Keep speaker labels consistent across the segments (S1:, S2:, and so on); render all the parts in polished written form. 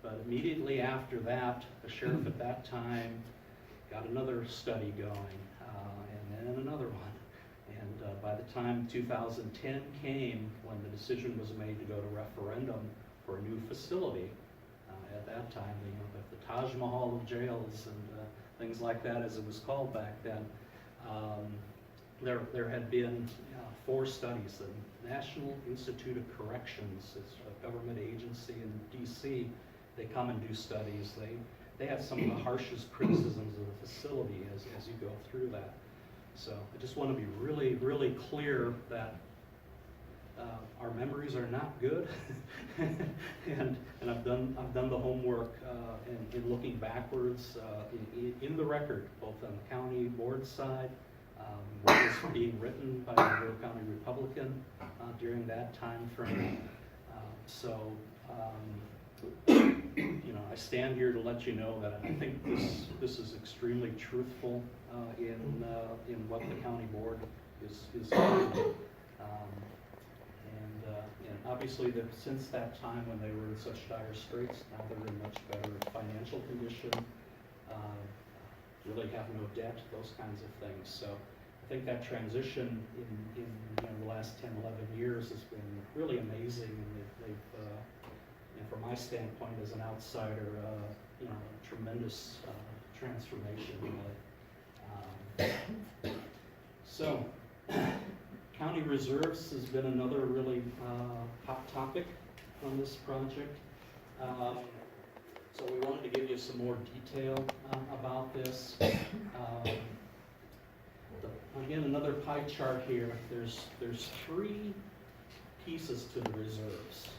S1: But immediately after that, the sheriff at that time got another study going, and then another one. And by the time 2010 came, when the decision was made to go to referendum for a new facility, at that time, the Taj Mahal of jails and things like that, as it was called back then, there had been 4 studies. The National Institute of Corrections, it's a government agency in DC. They come and do studies. They have some of the harshest criticisms of the facility as you go through that. So I just want to be really, really clear that our memories are not good, and I've done the homework in looking backwards in the record, both on the county board side, what was being written by the Will County Republican during that time frame. I stand here to let you know that I think this is extremely truthful in what the county board is doing. And obviously, since that time when they were in such dire straits, now they're in much better financial condition, really have no debt, those kinds of things. So I think that transition in the last 10, 11 years has been really amazing, and they've from my standpoint as an outsider, a tremendous transformation. So, county reserves has been another really hot topic on this project. So we wanted to give you some more detail about this. Again, another pie chart here. There's 3 pieces to the reserves.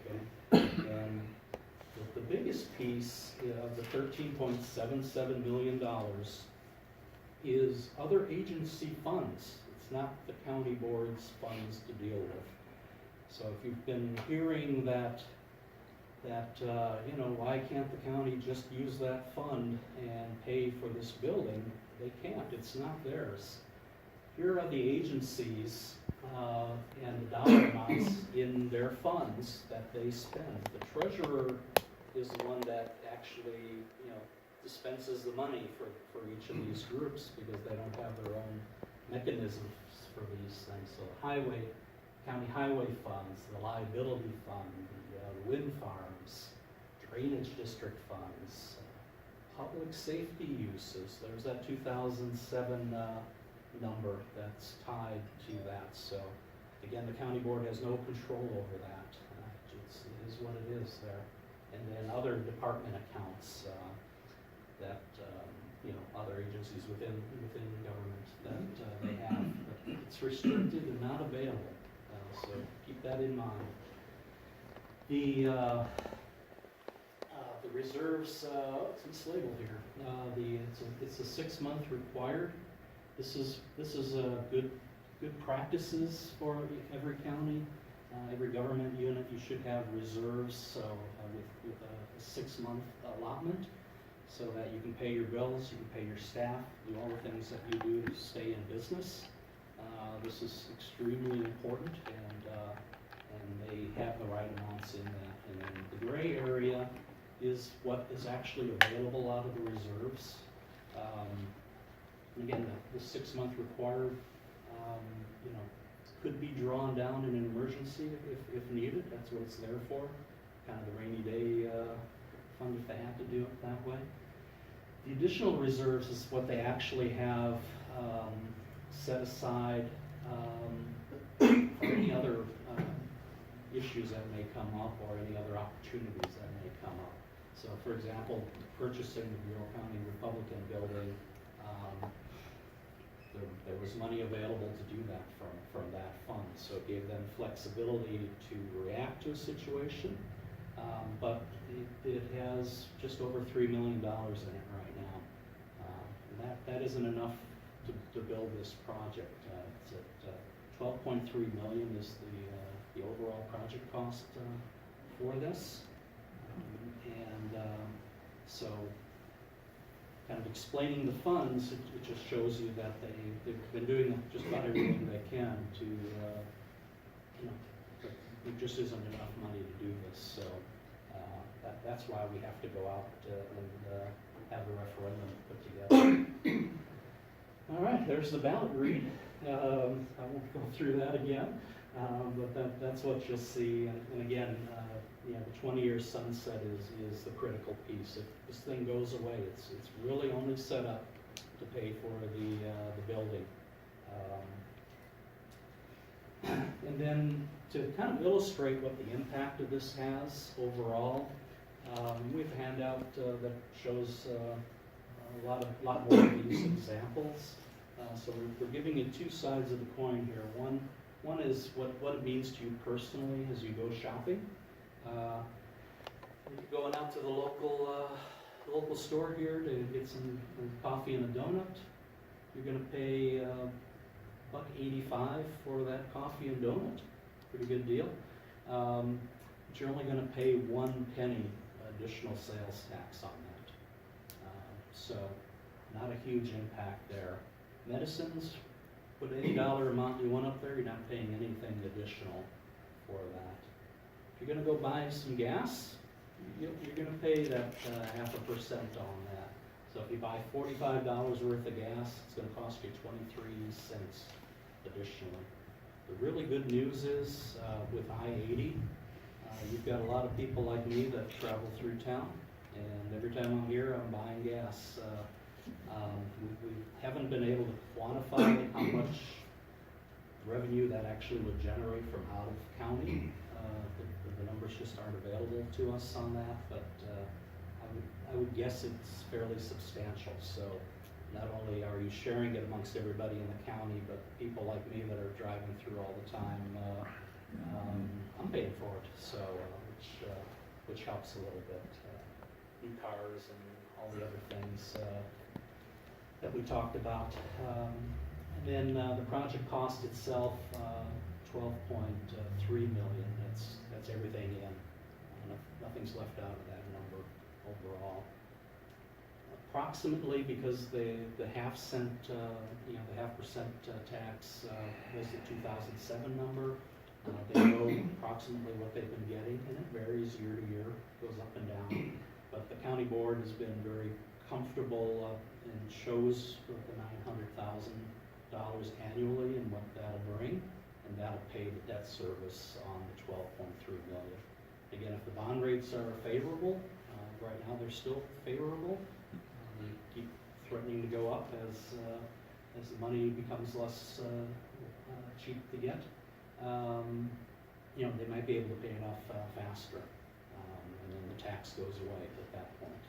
S1: Okay. And the biggest piece of the $13.77 million is other agency funds. It's not the county board's funds to deal with. So if you've been hearing that why can't the county just use that fund and pay for this building? They can't. It's not theirs. Here are the agencies and the dollar amounts in their funds that they spend. The treasurer is the one that actually, dispenses the money for each of these groups, because they don't have their own mechanisms for these things. So county highway funds, the liability fund, the wind farms, drainage district funds, public safety uses. There's that 2007 number that's tied to that. So again, the county board has no control over that. It is what it is there. And then other department accounts that other agencies within government that they have. But it's restricted and not available. So keep that in mind. The reserves, it's labeled here. It's a 6-month required. This is good practices for every county, every government unit. You should have reserves, so with a 6-month allotment, so that you can pay your bills, you can pay your staff, do all the things that you do to stay in business. This is extremely important, and they have the right amounts in that. And then the gray area is what is actually available out of the reserves. Again, the 6-month required, could be drawn down in an emergency if needed. That's what it's there for, kind of the rainy day fund if they have to do it that way. The additional reserves is what they actually have set aside for any other issues that may come up, or any other opportunities that may come up. So, for example, purchasing the Bureau County Republican building, there was money available to do that from that fund. So it gave them flexibility to react to a situation, but it has just over $3 million in it right now. And that isn't enough to build this project. It's at $12.3 million is the overall project cost for this. So kind of explaining the funds, it just shows you that they've been doing just about everything they can to, there just isn't enough money to do this. So that's why we have to go out and have a referendum put together. All right, there's the ballot read. I won't go through that again, but that's what you'll see. And again, the 20-year sunset is the critical piece. If this thing goes away, it's really only set up to pay for the building. And then to kind of illustrate what the impact of this has overall, we have a handout that shows a lot more of these examples. So we're giving you two sides of the coin here. One is what it means to you personally as you go shopping. You're going out to the local store here to get some coffee and a donut. You're going to pay $1.85 for that coffee and donut. Pretty good deal. But you're only going to pay 1 penny additional sales tax on that. So not a huge impact there. Medicines, put any dollar amount you want up there, you're not paying anything additional for that. If you're going to go buy some gas, you're going to pay that 0.5% on that. So if you buy $45 worth of gas, it's going to cost you 23 cents additionally. The really good news is with I-80, you've got a lot of people like me that travel through town, and every time I'm here, I'm buying gas. We haven't been able to quantify how much revenue that actually would generate from out of county. The numbers just aren't available to us on that, but I would guess it's fairly substantial. So not only are you sharing it amongst everybody in the county, but people like me that are driving through all the time, I'm paying for it, so which helps a little bit. New cars and all the other things that we talked about. And then the project cost itself, $12.3 million. That's everything in. Nothing's left out of that number overall. Approximately, because the half-cent, the 0.5% tax was the 2007 number. They know approximately what they've been getting, and it varies year to year, goes up and down. But the county board has been very comfortable and shows the $900,000 annually and what that'll bring, and that'll pay the debt service on the $12.3 million. Again, if the bond rates are favorable, right now they're still favorable. They keep threatening to go up as the money becomes less cheap to get. They might be able to pay it off faster, and then the tax goes away at that point.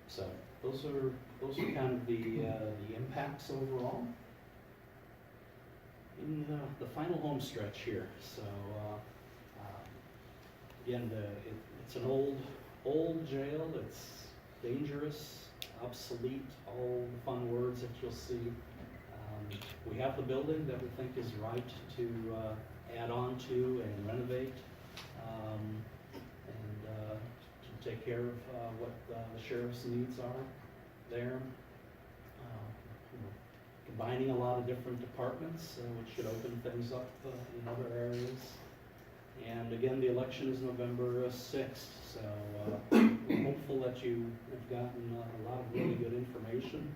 S1: So those are kind of the impacts overall. In the final home stretch here, so again, it's an old jail. It's dangerous, obsolete, all the fun words that you'll see. We have the building that we think is right to add on to and renovate, and to take care of what the sheriff's needs are there. Combining a lot of different departments, which should open things up in other areas. And again, the election is November 6th, so we're hopeful that you have gotten a lot of really good information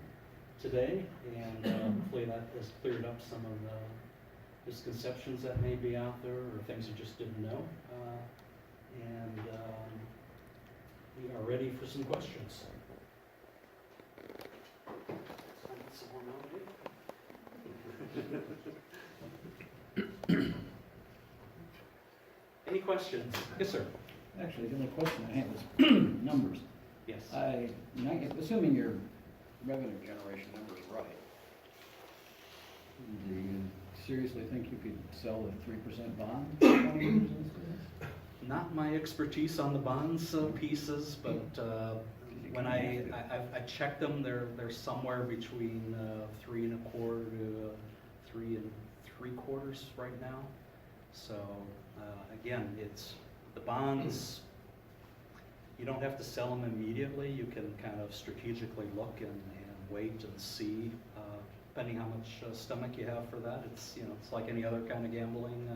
S1: today, and hopefully that has cleared up some of the misconceptions that may be out there, or things you just didn't know. And we are ready for some questions. Some more melody. Any questions? Yes, sir.
S2: Actually, the only question I had was numbers.
S1: Yes.
S2: Assuming your revenue generation numbers are right, do you seriously think you could sell a 3% bond for 20 years instead?
S1: Not my expertise on the bonds pieces, but when I checked them, they're somewhere between 3.25 to 3 3/4 right now. So again, it's the bonds. You don't have to sell them immediately. You can kind of strategically look and wait and see, depending how much stomach you have for that. It's it's like any other kind of gambling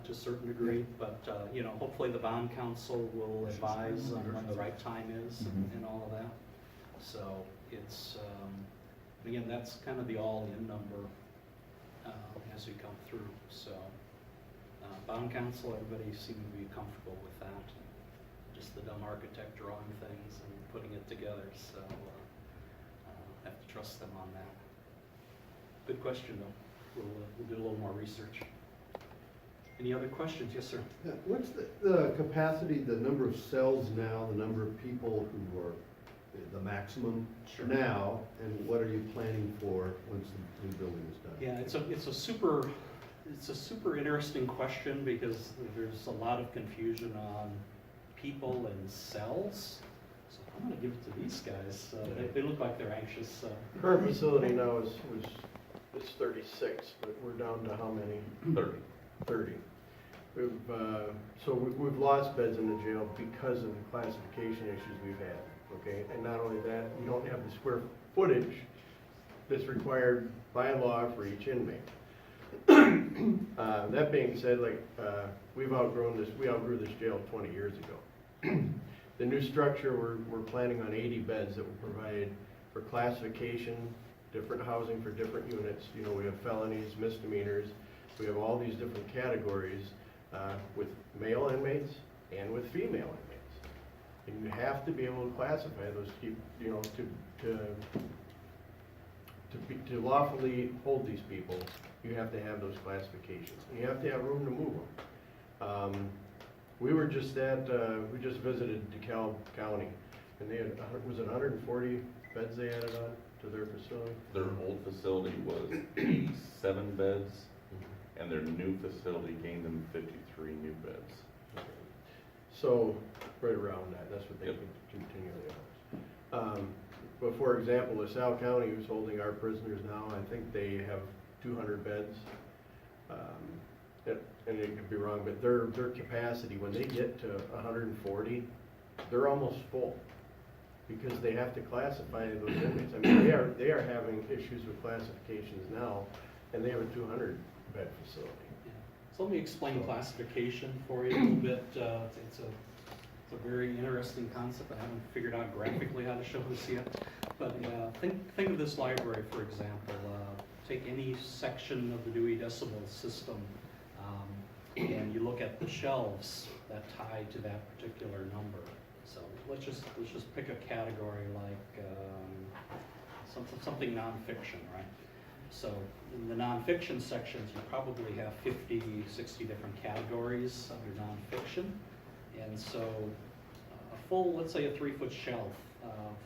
S1: to a certain degree, but, you know, hopefully the bond council will advise on when the right time is and all of that. So it's, again, that's kind of the all-in number as we come through, so. Bond council, everybody seemed to be comfortable with that. Just the dumb architect drawing things and putting it together, so have to trust them on that. Good question, though. We'll do a little more research. Any other questions? Yes, sir.
S3: Yeah, what's the capacity, the number of cells now, the number of people who are the maximum
S1: Sure.
S3: now, and what are you planning for once the new building is done?
S1: Yeah, it's a super interesting question because there's a lot of confusion on people and cells. So I'm going to give it to these guys. They look like they're anxious.
S4: Current facility now is 36, but we're down to how many? 30. We've lost beds in the jail because of the classification issues we've had, okay? And not only that, we don't have the square footage that's required by law for each inmate. That being said, we outgrew this jail 20 years ago. The new structure, we're planning on 80 beds that will provide for classification, different housing for different units. You know, we have felonies, misdemeanors, we have all these different categories with male inmates and with female inmates. And you have to be able to classify those, you know, to lawfully hold these people, you have to have those classifications. And you have to have room to move them. We just visited DeKalb County, and they had, was it 140 beds they added on to their facility?
S5: Their old facility was 87 beds, and their new facility gained them 53 new beds.
S4: Okay. So, right around that, that's what they
S5: Yep.
S4: continually are. But for example, LaSalle County, who's holding our prisoners now, I think they have 200 beds. And it could be wrong, but their capacity, when they get to 140, they're almost full because they have to classify those inmates. I mean, they are having issues with classifications now, and they have a 200 bed facility.
S1: Yeah. So let me explain classification for you a little bit. It's a very interesting concept. I haven't figured out graphically how to show this yet. But think of this library, for example. Take any section of the Dewey Decimal System, and you look at the shelves that tie to that particular number. So let's just pick a category like something nonfiction, right? So in the nonfiction sections, you probably have 50, 60 different categories under nonfiction. And so a full, let's say a 3-foot shelf,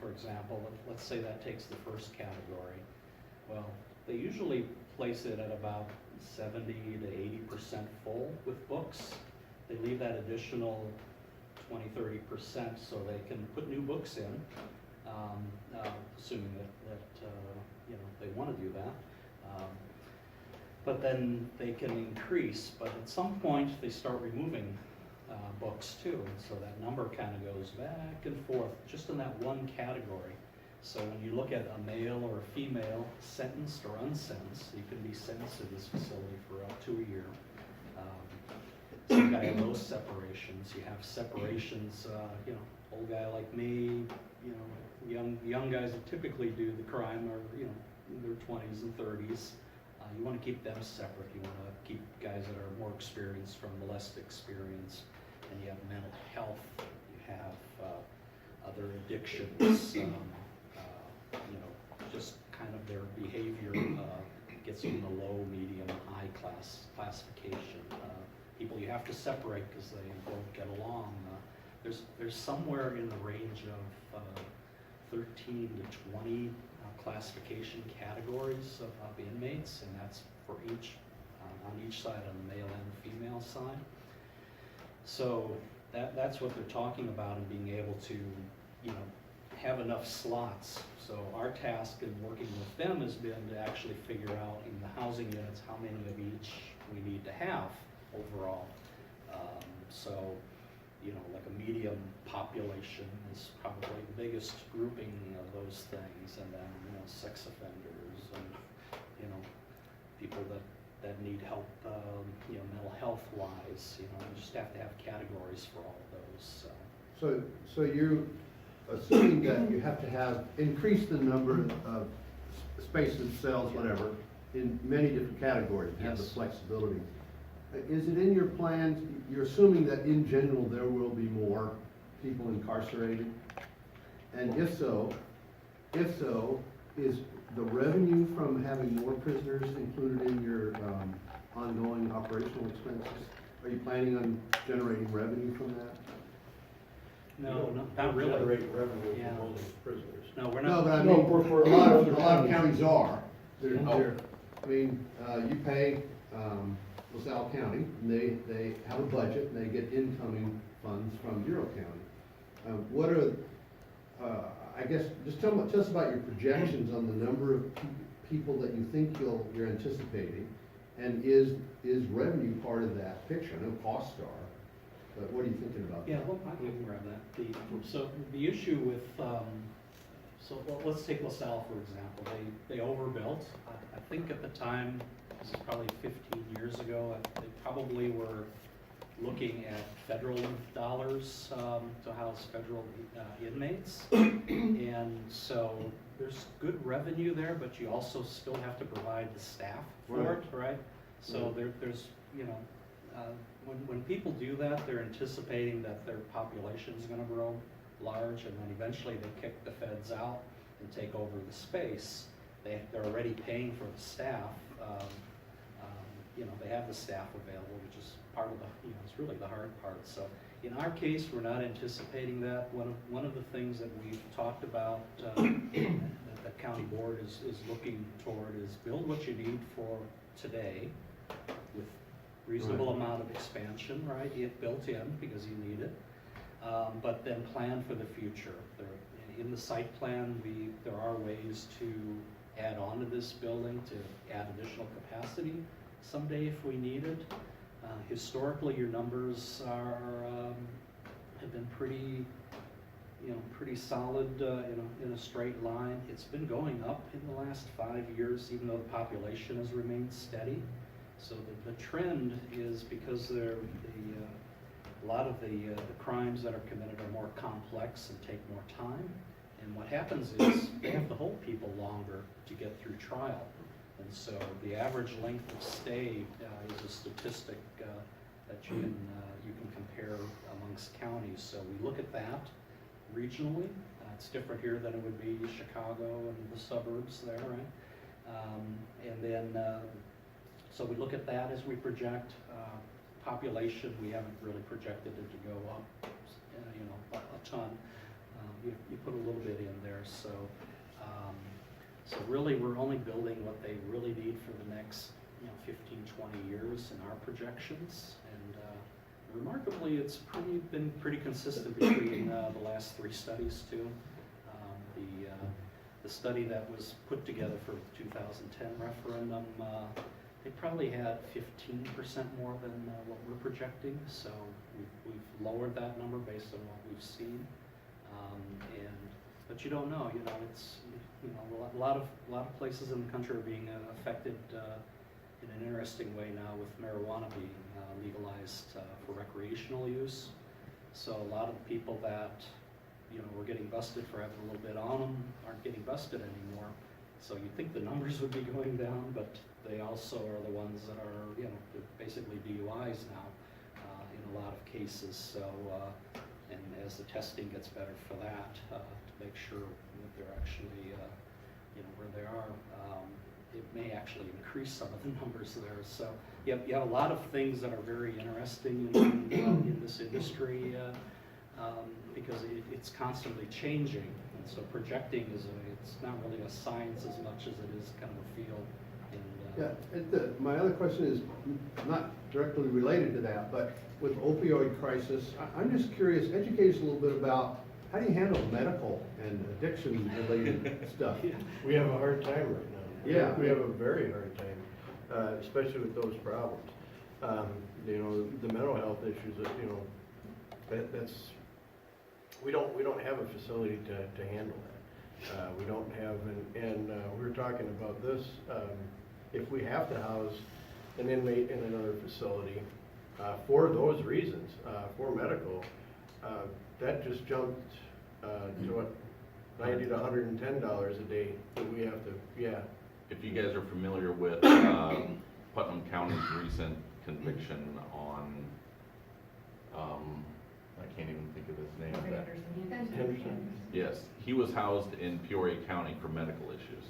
S1: for example, let's say that takes the first category. Well, they usually place it at about 70 to 80% full with books. They leave that additional 20, 30% so they can put new books in, assuming that you know, they want to do that. But then they can increase, but at some point they start removing books too, and so that number kind of goes back and forth just in that one category. So when you look at a male or a female, sentenced or unsentenced, you can be sentenced to this facility for up to a year. So you have those separations. You have separations, you know, old guy like me, you know, young guys that typically do the crime are, you know, in their 20s and 30s. You want to keep them separate. You want to keep guys that are more experienced from the less experienced. And you have mental health. You have other addictions. You know, just kind of their behavior gets in the low, medium, high classification. People you have to separate because they don't get along. There's somewhere in the range of 13 to 20 classification categories of inmates, and that's for each on each side, on the male and the female side. So that's what they're talking about, and being able to, you know, have enough slots. So our task in working with them has been to actually figure out in the housing units how many of each we need to have overall. So, you know, like a medium population is probably the biggest grouping of those things, and then, you know, sex offenders and, you know, people that that need help, mental health wise, you just have to have categories for all of those, so.
S3: So you're assuming that you have to have, increase the number of spaces, cells, whatever, in many different categories, and have the
S1: Yes.
S3: flexibility. Is it in your plans, you're assuming that in general there will be more people incarcerated? And if so, is the revenue from having more prisoners included in your ongoing operational expenses? Are you planning on generating revenue from that?
S1: No,
S4: We
S1: not
S4: don't
S1: really.
S4: generate revenue
S1: Yeah.
S4: from holding prisoners.
S1: No, we're
S3: No,
S1: not.
S3: but I
S4: No,
S3: mean,
S4: for
S3: a lot of
S4: counties.
S3: counties are. They're,
S5: Oh.
S3: I mean, you pay, LaSalle County, and they have a budget, and they get incoming funds from Bureau County. What are, I guess, just tell us about your projections on the number of people that you think you're anticipating, and is revenue part of that picture? I know costs are, but what are you thinking about?
S1: Yeah,
S3: that?
S1: well, I can grab that. So the issue with, let's take LaSalle, for example. They overbuilt. I think at the time, this is probably 15 years ago, they probably were looking at federal dollars to house federal inmates. And so there's good revenue there, but you also still have to provide the staff for
S3: Right.
S1: it, right? So there's, when people do that, they're anticipating that their population is gonna grow large, and then eventually they kick the feds out and take over the space. They're already paying for the staff. They have the staff available, which is part of the, it's really the hard part. So in our case, we're not anticipating that. One of the things that we've talked about, that the county board is looking toward is build what you need for today with reasonable
S3: Right.
S1: amount of expansion, right? It built in because you need it. But then plan for the future. In the site plan, there are ways to add on to this building to add additional capacity someday if we need it. Historically, your numbers have been pretty solid in a straight line. It's been going up in the last 5 years, even though the population has remained steady. So the trend is because a lot of the crimes that are committed are more complex and take more time. And what happens is they have to hold people longer to get through trial. And so the average length of stay is a statistic that you can compare amongst counties. So we look at that regionally. It's different here than it would be Chicago and the suburbs there, right? And then, so we look at that as we project population. We haven't really projected it to go up, a ton. You put a little bit in there, so really we're only building what they really need for the next 15, 20 years in our projections, and remarkably it's been pretty consistent between the last 3 studies too. The study that was put together for the 2010 referendum, they probably had 15% more than what we're projecting, so we've lowered that number based on what we've seen. But you don't know, it's a lot of places in the country are being affected in an interesting way now with marijuana being legalized for recreational use. So a lot of the people that were getting busted for having a little bit on them aren't getting busted anymore. So you'd think the numbers would be going down, but they also are the ones that are basically DUIs now in a lot of cases. So and as the testing gets better for that, to make sure that they're actually, where they are, it may actually increase some of the numbers there. So you have a lot of things that are very interesting in this industry because it's constantly changing. And so projecting it's not really a science as much as it is kind of a field. And,
S3: my other question is not directly related to that, but with opioid crisis, I'm just curious, educate us a little bit about how do you handle medical and addiction-related stuff?
S1: yeah.
S4: We have a hard time right now.
S3: Yeah.
S4: We have a very hard time, especially with those problems. The mental health issues that, that's, we don't have a facility to handle that. We don't have, and we were talking about this, if we have to house an inmate in another facility, for those reasons, for medical, that just jumped, to what, $90 to $110 a day that we have to, yeah.
S5: If you guys are familiar with Putnam County's recent conviction on, I can't even think of his name.
S4: Henderson.
S5: Yes, he was housed in Peoria County for medical issues.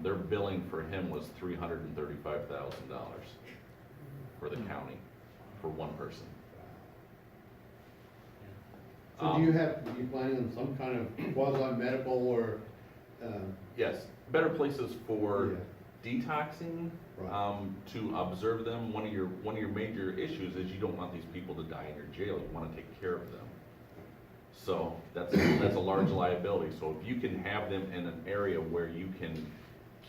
S5: Their billing for him was $335,000 for the county, for one person.
S3: So do you planning on some kind of quasi-medical or,
S5: Yes, better places for detoxing,
S3: Right.
S5: to observe them. One of your major issues is you don't want these people to die in your jail. You want to take care of them. So that's a large liability. So if you can have them in an area where you can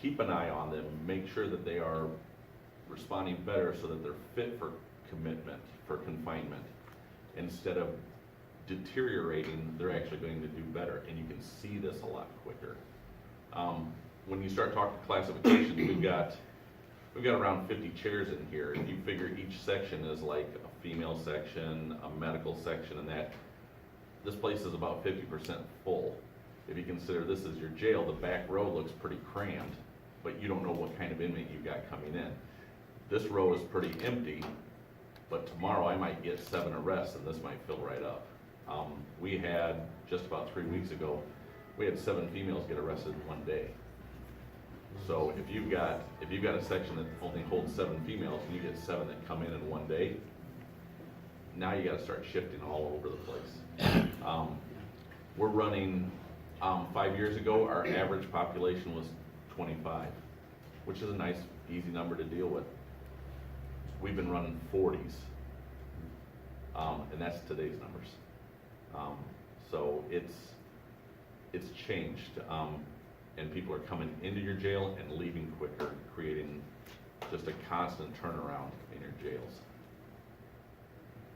S5: keep an eye on them, make sure that they are responding better so that they're fit for commitment, for confinement, instead of deteriorating, they're actually going to do better, and you can see this a lot quicker. When you start talking classifications, we've got around 50 chairs in here. If you figure each section is like a female section, a medical section, and that, this place is about 50% full. If you consider this as your jail, the back row looks pretty crammed, but you don't know what kind of inmate you've got coming in. This row is pretty empty, but tomorrow I might get 7 arrests and this might fill right up. We had, just about 3 weeks ago, we had 7 females get arrested in one day. So if you've got a section that only holds 7 females and you get 7 that come in one day, now you gotta start shifting all over the place. We're running, 5 years ago, our average population was 25, which is a nice, easy number to deal with. We've been running 40s, and that's today's numbers. So it's changed, and people are coming into your jail and leaving quicker, creating just a constant turnaround in your jails.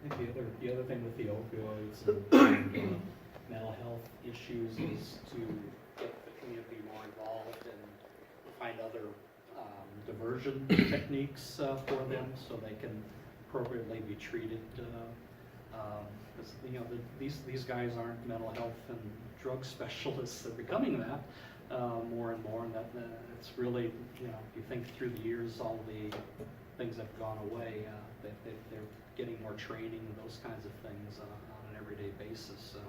S1: I think the other thing with the opioids and mental health issues is to get the community more involved and find other diversion techniques for them so they can appropriately be treated. Because these guys aren't mental health and drug specialists. They're becoming that more and more, and that it's really, if you think through the years, all the things have gone away. They're getting more training and those kinds of things on an everyday basis. So,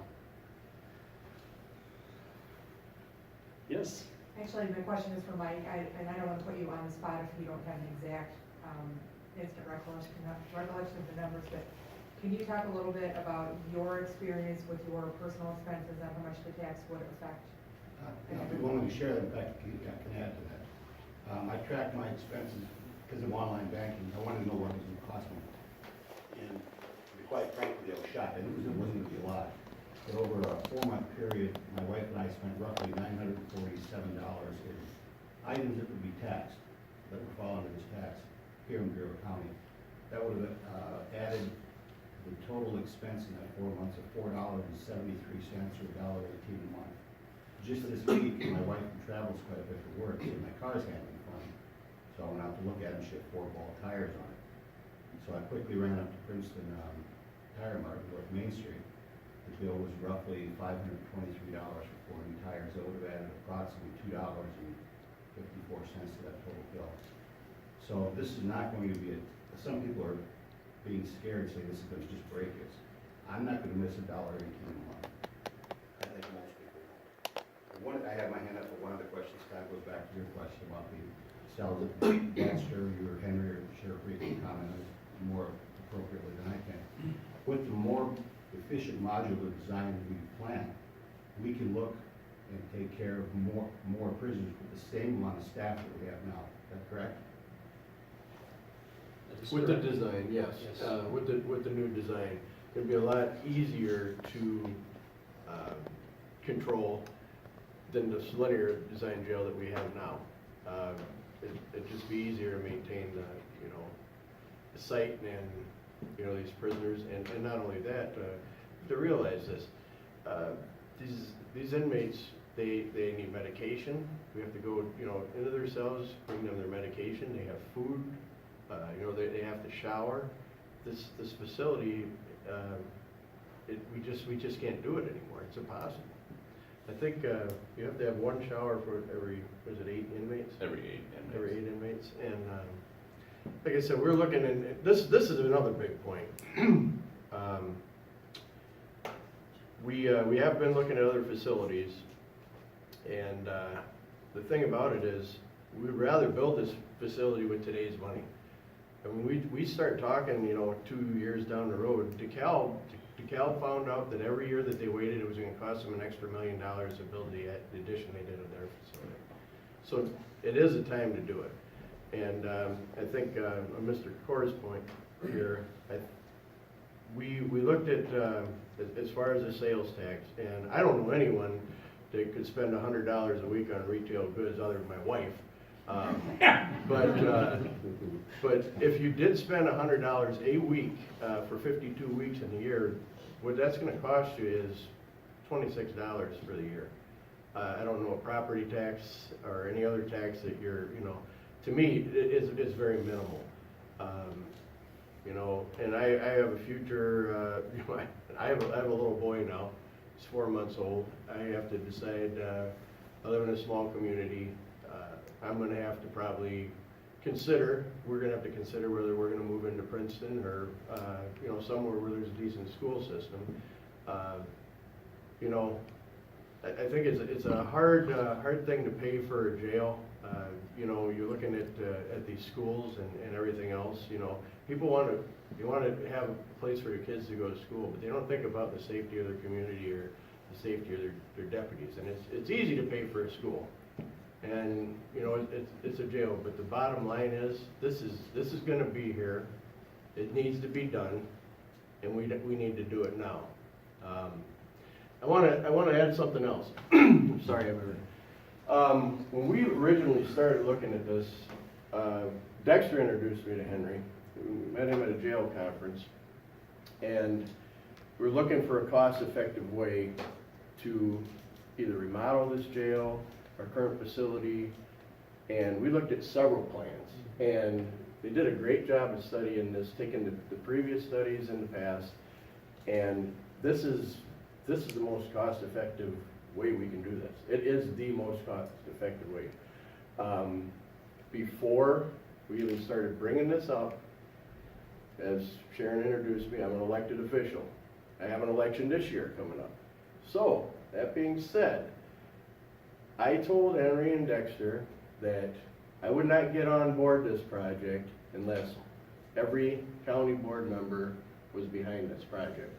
S1: yes.
S6: Actually, my question is for Mike, and I don't want to put you on the spot if you don't have an exact instant recollection of the numbers, but can you talk a little bit about your experience with your personal expenses and how much the tax would affect?
S7: I'd be willing to share that. In fact, I can add to that. I track my expenses because of online banking. I wanted to know what it was going to cost me. And to be quite frank with you, I was shocked. I knew it wasn't going to be a lot. But over a 4-month period, my wife and I spent roughly $947 in items that would be taxed, that would fall under this tax here in Bureau County. That would have added the total expense in that 4 months of $4.73 or $1.18 a month. Just this week, my wife travels quite a bit for work, so my car's handling funny. So I went out to look at it and she had 4 ball tires on it. And so I quickly ran up to Princeton Tire Mart, North Main Street. The bill was roughly $523 for 4 new tires. That would have added approximately $2.54 to that total bill. So this is not going to be some people are being scared, saying this is going to just break us. I'm not going to miss $1.18 a month. I think most people won't. I have my hand up for one other question. Scott, goes back to your question about the cells. Baxter, you or Henry or Sheriff Reed can comment on it more appropriately than I can. With the more efficient modular design that we plan, we can look and take care of more prisoners with the same amount of staff that we have now. Is that correct?
S4: With the design, yes. With the new design, it'd be a lot easier to control than this linear design jail that we have now. It'd just be easier to maintain the site and these prisoners, and not only that, to realize this, these inmates They need medication. We have to go, you know, into their cells, bring them their medication. They have food. You know, they have to shower. This facility, we just can't do it anymore. It's impossible. I think you have to have one shower for every, was it 8 inmates?
S5: Every 8 inmates.
S4: Every 8 inmates. And like I said, we're looking, and this is another big point. We have been looking at other facilities, and the thing about it is, we'd rather build this facility with today's money. I mean, we start talking, you know, 2 years down the road. DeKalb found out that every year that they waited, it was gonna cost them an extra $1 million to build the addition they did of their facility. So it is a time to do it. And I think on Mr. Corr's point here, we looked at, as far as the sales tax, and I don't know anyone that could spend $100 a week on retail goods other than my wife. But if you did spend $100 a week for 52 weeks in the year, what that's going to cost you is $26 for the year. I don't know a property tax or any other tax that you're, you know, to me, it's very minimal. You know, and I have a future, you know, I have a little boy now. He's 4 months old. I have to decide, I live in a small community. I'm gonna have to probably consider, we're gonna have to consider whether we're gonna move into Princeton or, you know, somewhere where there's a decent school system. You know, I think it's a hard thing to pay for a jail. You know, you're looking at these schools and everything else, you know. People want to have a place for your kids to go to school, but they don't think about the safety of their community or the safety of their deputies. And it's easy to pay for a school. And, you know, it's a jail, but the bottom line is, this is gonna be here. It needs to be done, and we need to do it now. I wanna add something else. Sorry, when we originally started looking at this, Dexter introduced me to Henry. We met him at a jail conference, and we're looking for a cost-effective way to either remodel this jail, our current facility, and we looked at several plans. And they did a great job of studying this, taking the previous studies in the past, and this is the most cost-effective way we can do this. It is the most cost-effective way. Before we even started bringing this up, as Sharon introduced me, I'm an elected official. I have an election this year coming up. So, that being said, I told Henry and Dexter that I would not get on board this project unless every county board member was behind this project.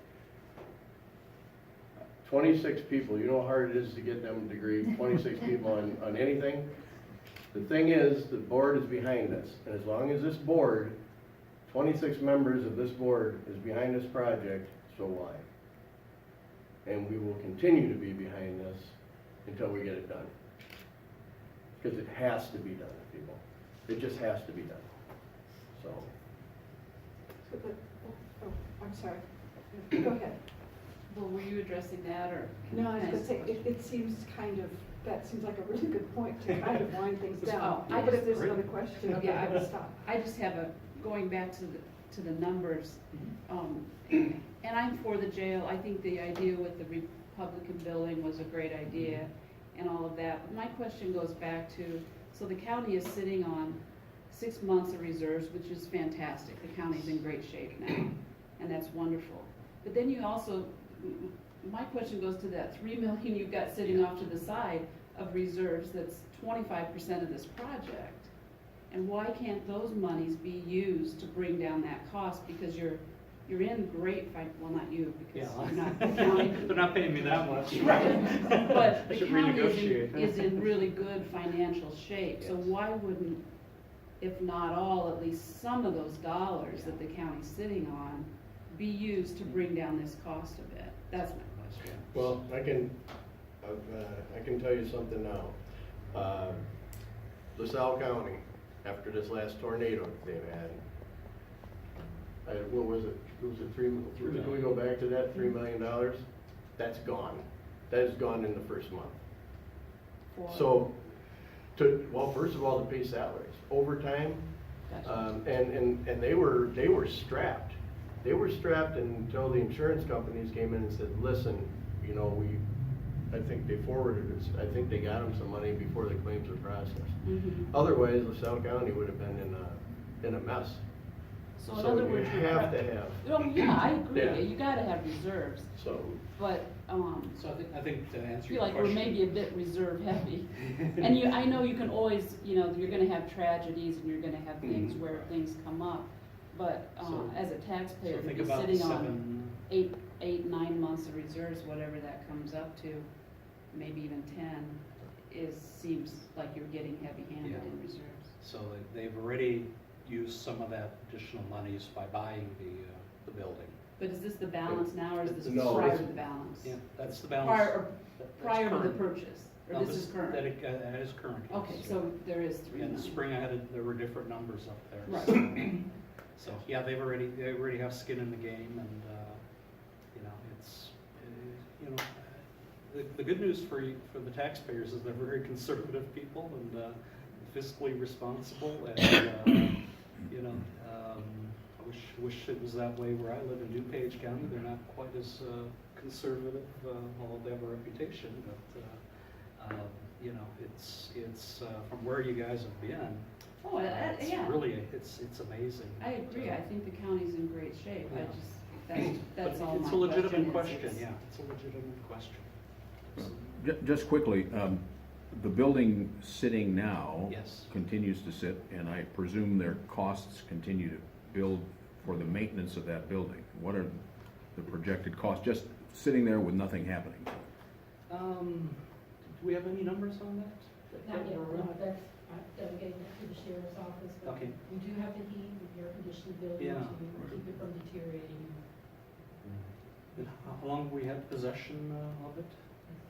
S4: 26 people, you know how hard it is to get them to agree, 26 people on anything? The thing is, the board is behind this, and as long as this board, 26 members of this board is behind this project, so will I. And we will continue to be behind this until we get it done. Because it has to be done, people. It just has to be done. So.
S8: I'm sorry. Go ahead.
S9: Well, were you addressing that, or?
S8: No, I was gonna say, it seems kind of, that seems like a really good point to kind of wind things down.
S9: Oh, I
S8: But
S9: just-
S8: if there's another question, okay,
S9: Yeah,
S8: I will stop.
S9: I just have going back to the numbers, and I'm for the jail. I think the idea with the Republican building was a great idea and all of that. But my question goes back to, so the county is sitting on 6 months of reserves, which is fantastic. The county's in great shape now, and that's wonderful. But then you also, my question goes to that 3 million you've got sitting off to the side of reserves, that's 25% of this project. And why can't those monies be used to bring down that cost? Because you're in great well, not you, because
S1: Yeah.
S9: you're not the county.
S1: They're not paying me that much.
S9: Right. But the
S1: Should
S9: county
S1: renegotiate.
S9: is in really good financial shape, so
S1: Yes.
S9: why wouldn't, if not all, at least some of those dollars that the county's sitting on be used to bring down this cost a bit? That's my question.
S4: Well, I can tell you something now. LaSalle County, after this last tornado they've had, what was it? Was it can we go back to that $3 million? That's gone. That is gone in the first month.
S9: for?
S4: So, well, first of all, to pay salaries, overtime,
S9: Gotcha.
S4: and they were strapped. They were strapped until the insurance companies came in and said, listen, you know, I think they forwarded us, I think they got them some money before the claims were processed.
S9: Mhm.
S4: Otherwise, LaSalle County would have been in a mess.
S9: So in other words,
S4: you
S9: you're
S4: have
S9: correct.
S4: to have,
S9: Oh, yeah, I agree,
S4: Yeah.
S9: you gotta have reserves,
S4: so,
S9: but,
S1: So I think to
S9: I
S1: answer
S9: feel
S1: your
S9: like we're
S1: question.
S9: maybe a bit reserve heavy. And I know you can always, you're gonna have tragedies and you're gonna have things
S1: Mhm.
S9: where things come up. But,
S1: So-
S9: as a
S1: So
S9: taxpayer, to
S1: think
S9: be
S1: about
S9: sitting on 9 months of reserves, whatever that comes up to, maybe even 10, seems like you're getting heavy-handed
S1: Yeah.
S9: in reserves.
S1: So they've already used some of that additional monies by buying the building.
S9: But is this the balance now, or is this
S4: No,
S9: prior
S4: this-
S9: to the balance?
S1: Yeah, that's the balance.
S9: Prior,
S1: That's
S9: prior to the
S1: current.
S9: purchase,
S1: No,
S9: or this is current?
S1: That is current. yes.
S9: Okay, so there is 3
S1: In
S9: million.
S1: the spring, there were different numbers up there.
S9: Right.
S1: So, yeah, they already have skin in the game, and, it's, the good news for the taxpayers is they're very conservative people and fiscally responsible, and, I wish it was that way where I live in DuPage County. They're not quite as conservative, although they have a reputation, but, it's from where you guys have been.
S9: Oh,
S1: It's
S9: yeah.
S1: really, it's amazing.
S9: I agree, I think the county's in great shape,
S1: Yeah.
S9: that's all my question is.
S1: It's a legitimate question,
S9: It's-
S1: yeah, it's a legitimate question.
S2: Just quickly, the building sitting now
S1: Yes.
S2: continues to sit, and I presume their costs continue to build for the maintenance of that building. What are the projected costs, just sitting there with nothing happening?
S1: Do we have any numbers on that?
S10: Not yet, no, that's, delegating that to the sheriff's office, but
S1: Okay.
S10: we do have the heat, the air conditioned building
S1: Yeah.
S10: to keep it from deteriorating.
S1: And how long have we had possession of it?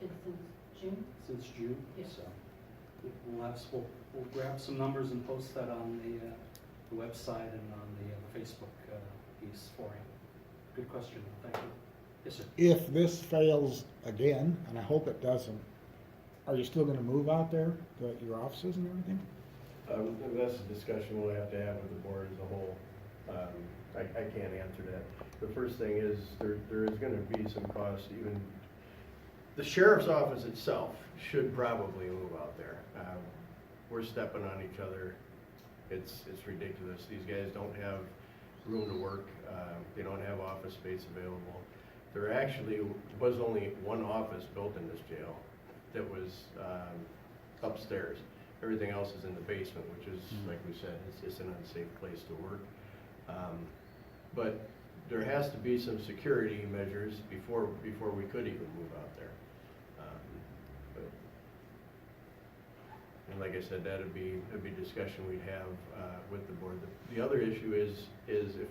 S10: It's been since June.
S1: Since June?
S10: Yes.
S1: So we'll grab some numbers and post that on the website and on the Facebook piece for you. Good question, thank you. Yes, sir.
S11: If this fails again, and I hope it doesn't, are you still gonna move out there, your offices and everything?
S4: and that's a discussion we'll have to have with the board as a whole. I can't answer that. The first thing is, there is gonna be some cost, even, the sheriff's office itself should probably move out there. We're stepping on each other. It's ridiculous. These guys don't have room to work. They don't have office space available. There actually was only one office built in this jail that was upstairs. Everything else is in the basement, which is, like we said, it's an unsafe place to work. But there has to be some security measures before we could even move out there. And like I said, that'd be discussion we'd have with the board. The other issue is if